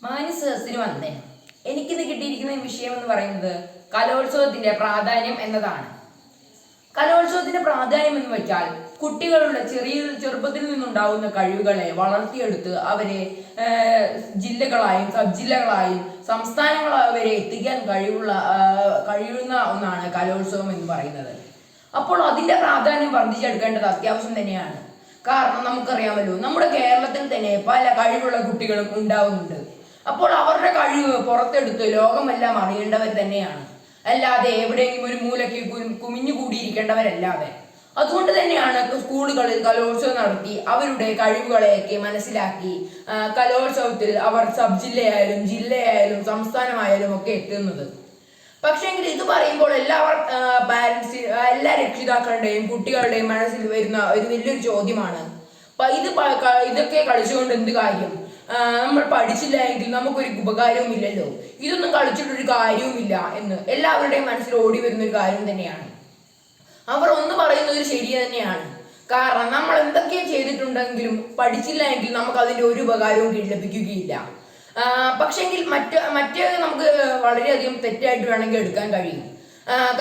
മാന്യസദസ്സിന് വന്നേ. എനിക്കിന്ന് കിട്ടിയിരിക്കുന്ന വിഷയം എന്ന് പറയുന്നത് കലോത്സവത്തിന്റെ പ്രാധാന്യം എന്നതാണ്. കലോത്സവത്തിന്റെ പ്രാധാന്യം എന്ന് വെച്ചാൽ കുട്ടികളുടെ ചെറുപ്പത്തിൽ നിന്നുണ്ടാകുന്ന കഴിവുകളെ വളർത്തിയെടുത്ത് അവരെ ജില്ലകളായും സബ് ജില്ലകളായും സംസ്ഥാനങ്ങളായും വരെ എത്തിക്കാൻ കഴിയുന്ന ഒന്നാണ് കലോത്സവം എന്ന് പറയുന്നത്. അപ്പോൾ അതിന്റെ പ്രാധാന്യം വർദ്ധിച്ചെടുക്കേണ്ടത് അത്യാവശ്യം തന്നെയാണ്. കാരണം നമുക്കറിയാമല്ലോ, നമ്മുടെ കേരളത്തിൽ തന്നെ പല കഴിവുള്ള കുട്ടികളും ഉണ്ടാവുന്നുണ്ട്. അപ്പോൾ അവരുടെ കഴിവ് പുറത്തെടുത്ത് ലോകമെല്ലാം അറിയേണ്ടവർ തന്നെയാണ്, അല്ലാതെ എവിടെയെങ്കിലും ഒരു മൂലയ്ക്ക് കുമിഞ്ഞുകൂടിയിരിക്കേണ്ടവരല്ലാതെ. അതുകൊണ്ട് തന്നെയാണ് സ്കൂളുകളിൽ കലോത്സവം നടത്തി അവരുടെ കഴിവുകളെയൊക്കെ മനസ്സിലാക്കി കലോത്സവത്തിൽ അവർ സബ് ജില്ലയായാലും ജില്ലയായാലും സംസ്ഥാനമായാലും ഒക്കെ എത്തുന്നത്. പക്ഷേങ്കിൽ ഇത് പറയുമ്പോൾ എല്ലാ രക്ഷിതാക്കളുടെയും കുട്ടികളുടെയും മനസ്സിൽ വരുന്ന ഒരു വലിയൊരു ചോദ്യമാണ്, ഇതൊക്കെ കളിച്ചുകൊണ്ട് എന്ത് കാര്യം? നമ്മൾ പഠിച്ചില്ല എങ്കിൽ നമുക്കൊരു ഉപകാരവും ഇല്ലല്ലോ, ഇതൊന്നും കളിച്ചിട്ടൊരു കാര്യവുമില്ല എന്ന് എല്ലാവരുടെയും മനസ്സിൽ ഓടി വരുന്ന ഒരു കാര്യം തന്നെയാണ്. അവർ ഒന്ന് പറയുന്നത് ശരി തന്നെയാണ്. കാരണം നമ്മൾ എന്തൊക്കെ ചെയ്തിട്ടുണ്ടെങ്കിലും പഠിച്ചില്ല എങ്കിൽ നമുക്ക് അതിന്റെ ഒരു ഉപകാരവും ലഭിക്കുകയില്ല. പക്ഷെങ്കിൽ മറ്റേ നമുക്ക് വളരെയധികം തെറ്റായിട്ട് വേണമെങ്കിൽ എടുക്കാൻ കഴിയും.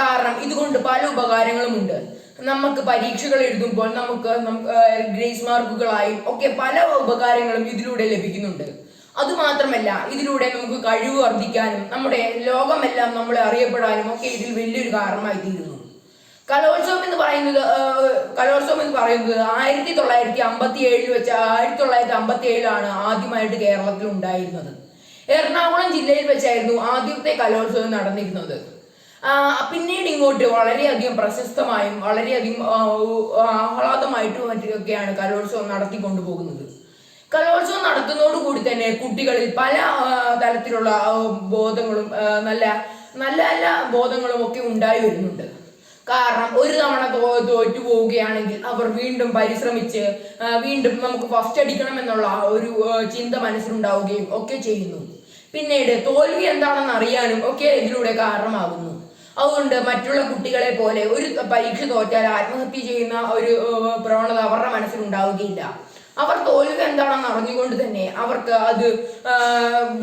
കാരണം ഇതുകൊണ്ട് പല ഉപകാരങ്ങളും ഉണ്ട്. നമുക്ക് പരീക്ഷകൾ എഴുതുമ്പോൾ നമുക്ക് ഗ്രേസ് മാർക്കുകളായും ഒക്കെ പല ഉപകാരങ്ങളും ഇതിലൂടെ ലഭിക്കുന്നുണ്ട്. അതുമാത്രമല്ല, ഇതിലൂടെ നമുക്ക് കഴിവ് വർദ്ധിക്കാനും നമ്മുടെ ലോകമെല്ലാം നമ്മളെ അറിയപ്പെടാനും ഒക്കെ ഇതിൽ വലിയൊരു കാരണമായി തീരുന്നു. കലോത്സവം എന്ന് പറയുന്നത് 1957 ആദ്യമായിട്ട് കേരളത്തിൽ ഉണ്ടായിരുന്നത്. എറണാകുളം ജില്ലയിൽ വെച്ചായിരുന്നു ആദ്യത്തെ കലോത്സവം നടന്നിരുന്നത്. പിന്നീട് ഇങ്ങോട്ട് വളരെയധികം പ്രശസ്തമായും വളരെയധികം ആഹ്ലാദമായിട്ടും മറ്റൊക്കെയാണ് കലോത്സവം നടത്തിക്കൊണ്ടുപോകുന്നത്. കലോത്സവം നടത്തുന്നതോടുകൂടി തന്നെ കുട്ടികളിൽ പല തരത്തിലുള്ള ബോധങ്ങളും നല്ല നല്ല ബോധങ്ങളും ഒക്കെ ഉണ്ടായി വരുന്നുണ്ട്. കാരണം ഒരു തവണ തോറ്റു പോവുകയാണെങ്കിൽ അവർ വീണ്ടും പരിശ്രമിച്ച് വീണ്ടും നമുക്ക് ഫസ്റ്റ് അടിക്കണം എന്നുള്ള ഒരു ചിന്ത മനസ്സിലുണ്ടാവുകയും ഒക്കെ ചെയ്യുന്നു. പിന്നീട് തോൽവി എന്താണെന്ന് അറിയാനും ഒക്കെ ഇതിലൂടെ കാരണമാകുന്നു. അതുകൊണ്ട് മറ്റുള്ള കുട്ടികളെ പോലെ ഒരു പരീക്ഷ തോറ്റാൽ ആത്മഹത്യ ചെയ്യുന്ന ഒരു പ്രവണത അവരുടെ മനസ്സിലുണ്ടാവുകയില്ല. അവർ തോൽവി എന്താണെന്ന് അറിഞ്ഞുകൊണ്ട് തന്നെ അവർക്ക് അത്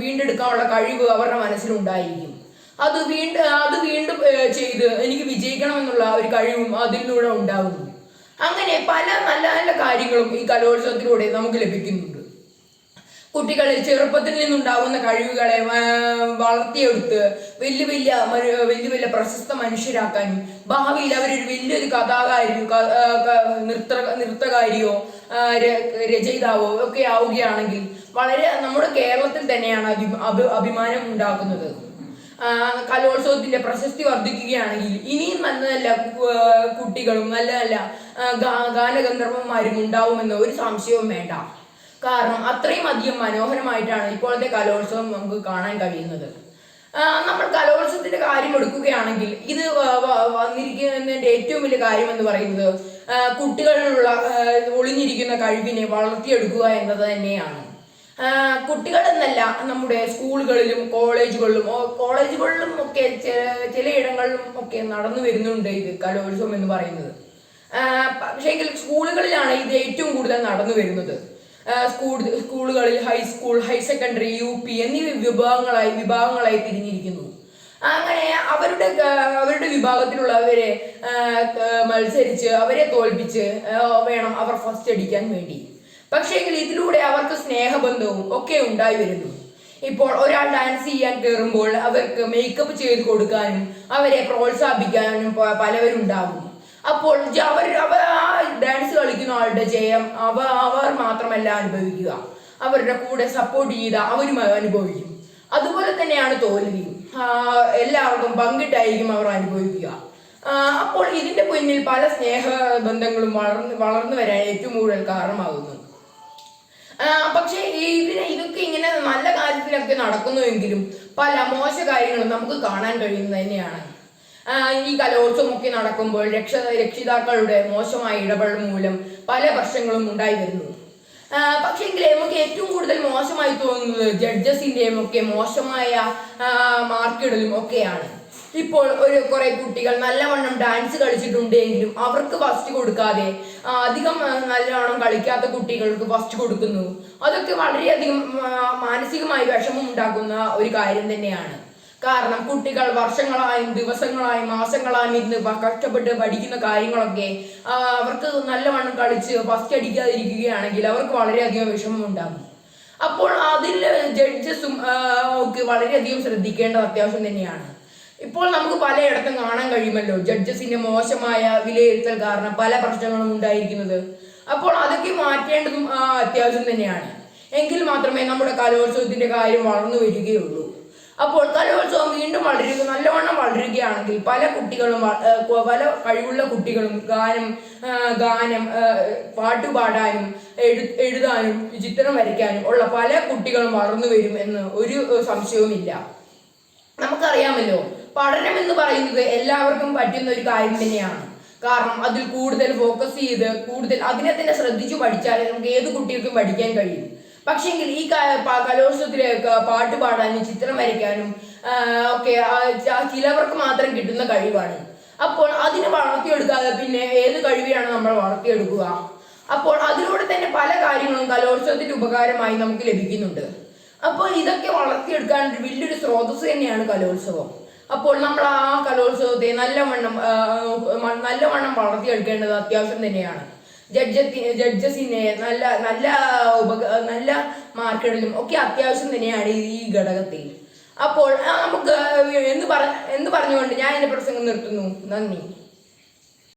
വീണ്ടെടുക്കാനുള്ള കഴിവ് അവരുടെ മനസ്സിലുണ്ടായിരിക്കും. അത് വീണ്ടും ചെയ്ത് എനിക്ക് വിജയിക്കണം എന്നുള്ള ഒരു കഴിവും അതിലൂടെ ഉണ്ടാകുന്നു. അങ്ങനെ പല നല്ല നല്ല കാര്യങ്ങളും ഈ കലോത്സവത്തിലൂടെ നമുക്ക് ലഭിക്കുന്നുണ്ട്. കുട്ടികളിൽ ചെറുപ്പത്തിൽ നിന്നുണ്ടാകുന്ന കഴിവുകളെ വളർത്തിയെടുത്ത് വലിയ വലിയ പ്രശസ്ത മനുഷ്യരാക്കാനും ഭാവിയിൽ അവരൊരു വലിയൊരു കഥാകാരിയോ നൃത്തകാരിയോ രചയിതാവോ ഒക്കെ ആവുകയാണെങ്കിൽ വളരെ നമ്മുടെ കേരളത്തിൽ തന്നെയാണ് അഭിമാനം ഉണ്ടാക്കുന്നത്. കലോത്സവത്തിന്റെ പ്രശസ്തി വർദ്ധിക്കുകയാണെങ്കിൽ ഇനിയും നല്ല നല്ല കുട്ടികളും നല്ല നല്ല ഗാനഗന്ധർവന്മാരും ഉണ്ടാവുമെന്ന് ഒരു സംശയവും വേണ്ട. കാരണം അത്രയും അധികം മനോഹരമായിട്ടാണ് ഇപ്പോഴത്തെ കലോത്സവം നമുക്ക് കാണാൻ കഴിയുന്നത്. നമ്മൾ കലോത്സവത്തിന്റെ കാര്യം എടുക്കുകയാണെങ്കിൽ ഇത് വന്നിരിക്കുന്നതിന്റെ ഏറ്റവും വലിയ കാര്യം എന്ന് പറയുന്നത് കുട്ടികളിലുള്ള ഒളിഞ്ഞിരിക്കുന്ന കഴിവിനെ വളർത്തിയെടുക്കുക എന്നത് തന്നെയാണ്. കുട്ടികൾ എന്നല്ല, നമ്മുടെ സ്കൂളുകളിലും കോളേജുകളിലും ഒക്കെ ചിലയിടങ്ങളിലും ഒക്കെ നടന്നു വരുന്നുണ്ട് ഇത് കലോത്സവം എന്ന് പറയുന്നത്. പക്ഷേങ്കിൽ സ്കൂളുകളിലാണ് ഇത് ഏറ്റവും കൂടുതൽ നടന്നു വരുന്നത്. സ്കൂളുകളിൽ ഹൈസ്കൂൾ, ഹയർ സെക്കൻഡറി, UP എന്നീ വിഭാഗങ്ങളായി തിരിഞ്ഞിരിക്കുന്നു. അങ്ങനെ അവരുടെ വിഭാഗത്തിലുള്ളവരെ മത്സരിച്ച് അവരെ തോൽപ്പിച്ച് വേണം അവർ ഫസ്റ്റ് അടിക്കാൻ വേണ്ടി. പക്ഷേ ഇതിലൂടെ അവർക്ക് സ്നേഹബന്ധവും ഒക്കെ ഉണ്ടായി വരുന്നു. ഇപ്പോൾ ഒരാൾ ഡാൻസ് ചെയ്യാൻ കയറുമ്പോൾ അവർക്ക് മേക്കപ്പ് ചെയ്ത് കൊടുക്കാനും അവരെ പ്രോത്സാഹിപ്പിക്കാനും പലവരുണ്ടാകും. അപ്പോൾ ആ ഡാൻസ് കളിക്കുന്ന ആളുടെ ജയം അവർ മാത്രമല്ല അനുഭവിക്കുക, അവരുടെ കൂടെ സപ്പോർട്ട് ചെയ്ത അവരും അനുഭവിക്കും. അതുപോലെ തന്നെയാണ് തോൽവിയും, എല്ലാവർക്കും പങ്കിട്ടായിരിക്കും അവർ അനുഭവിക്കുക. അപ്പോൾ ഇതിന്റെ പിന്നിൽ പല സ്നേഹബന്ധങ്ങളും വളർന്നു വരാൻ ഏറ്റവും കൂടുതൽ കാരണമാകുന്നു. പക്ഷേ ഇതൊക്കെ ഇങ്ങനെ നല്ല കാര്യത്തിലൊക്കെ നടക്കുന്നുവെങ്കിലും പല മോശ കാര്യങ്ങളും നമുക്ക് കാണാൻ കഴിയുന്നത് തന്നെയാണ്. ഈ കലോത്സവം ഒക്കെ നടക്കുമ്പോൾ രക്ഷിതാക്കളുടെ മോശമായ ഇടപെടൽ മൂലം പല പ്രശ്നങ്ങളും ഉണ്ടായി വരുന്നു. പക്ഷേ നമുക്ക് ഏറ്റവും കൂടുതൽ മോശമായി തോന്നുന്നത് ജഡ്ജസിന്റെയും ഒക്കെ മോശമായ മാർക്കിടലും ഒക്കെയാണ്. ഇപ്പോൾ കുറെ കുട്ടികൾ നല്ലവണ്ണം ഡാൻസ് കളിച്ചിട്ടുണ്ടെങ്കിലും അവർക്ക് ഫസ്റ്റ് കൊടുക്കാതെ അധികം നല്ലവണ്ണം കളിക്കാത്ത കുട്ടികൾക്ക് ഫസ്റ്റ് കൊടുക്കുന്നു. അതൊക്കെ വളരെയധികം മാനസികമായി വിഷമം ഉണ്ടാക്കുന്ന ഒരു കാര്യം തന്നെയാണ്. കാരണം കുട്ടികൾ വർഷങ്ങളായും ദിവസങ്ങളായും മാസങ്ങളായും ഇരുന്ന് കഷ്ടപ്പെട്ട് പഠിക്കുന്ന കാര്യങ്ങളൊക്കെ അവർക്ക് നല്ലവണ്ണം കളിച്ച് ഫസ്റ്റ് അടിക്കാതിരിക്കുകയാണെങ്കിൽ അവർക്ക് വളരെയധികം വിഷമം ഉണ്ടാകും. അപ്പോൾ അതിൽ ജഡ്ജസും ഒക്കെ വളരെയധികം ശ്രദ്ധിക്കേണ്ടത് അത്യാവശ്യം തന്നെയാണ്. ഇപ്പോൾ നമുക്ക് പലയിടത്തും കാണാൻ കഴിയുമല്ലോ ജഡ്ജസിന്റെ മോശമായ വിലയിരുത്തൽ കാരണം പല പ്രശ്നങ്ങളും ഉണ്ടായിരിക്കുന്നത്. അപ്പോൾ അതൊക്കെ മാറ്റേണ്ടതും അത്യാവശ്യം തന്നെയാണ്. എങ്കിൽ മാത്രമേ നമ്മുടെ കലോത്സവത്തിന്റെ കാര്യം വളർന്നു വരികയുള്ളൂ. അപ്പോൾ കലോത്സവം വീണ്ടും നല്ലവണ്ണം വളരുകയാണെങ്കിൽ പല കുട്ടികളും പല കഴിവുള്ള കുട്ടികളും ഗാനം പാട്ടുപാടാനും എഴുതാനും ചിത്രം വരയ്ക്കാനും ഉള്ള പല കുട്ടികളും വളർന്നു വരും എന്ന് ഒരു സംശയവുമില്ല. നമുക്കറിയാമല്ലോ പഠനം എന്ന് പറയുന്നത് എല്ലാവർക്കും പറ്റുന്ന ഒരു കാര്യം തന്നെയാണ്. കാരണം അതിൽ കൂടുതൽ ഫോക്കസ് ചെയ്ത് കൂടുതൽ അതിനെ തന്നെ ശ്രദ്ധിച്ചു പഠിച്ചാൽ നമുക്ക് ഏത് കുട്ടികൾക്കും പഠിക്കാൻ കഴിയും. പക്ഷെങ്കിൽ ഈ കലോത്സവത്തിലെ പാട്ട് പാടാനും ചിത്രം വരയ്ക്കാനും ഒക്കെ ചിലവർക്ക് മാത്രം കിട്ടുന്ന കഴിവാണ്. അപ്പോൾ അതിനെ വളർത്തിയെടുക്കാതെ പിന്നെ ഏത് കഴിവിലാണ് നമ്മൾ വളർത്തിയെടുക്കുക? അപ്പോൾ അതിലൂടെ തന്നെ പല കാര്യങ്ങളും കലോത്സവത്തിന്റെ ഉപകാരമായി നമുക്ക് ലഭിക്കുന്നുണ്ട്. അപ്പോൾ ഇതൊക്കെ വളർത്തിയെടുക്കാൻ വലിയൊരു സ്രോതസ് തന്നെയാണ് കലോത്സവം. അപ്പോൾ നമ്മൾ ആ കലോത്സവത്തെ നല്ലവണ്ണം വളർത്തിയെടുക്കേണ്ടത് അത്യാവശ്യം തന്നെയാണ്. ജഡ്ജസിനെ നല്ല മാർക്കിടലും ഒക്കെ അത്യാവശ്യം തന്നെയാണ് ഈ ഘടകത്തിൽ. അപ്പോൾ നമുക്ക് എന്ന് പറഞ്ഞുകൊണ്ട് ഞാൻ എന്റെ പ്രസംഗം നിർത്തുന്നു. നന്ദി.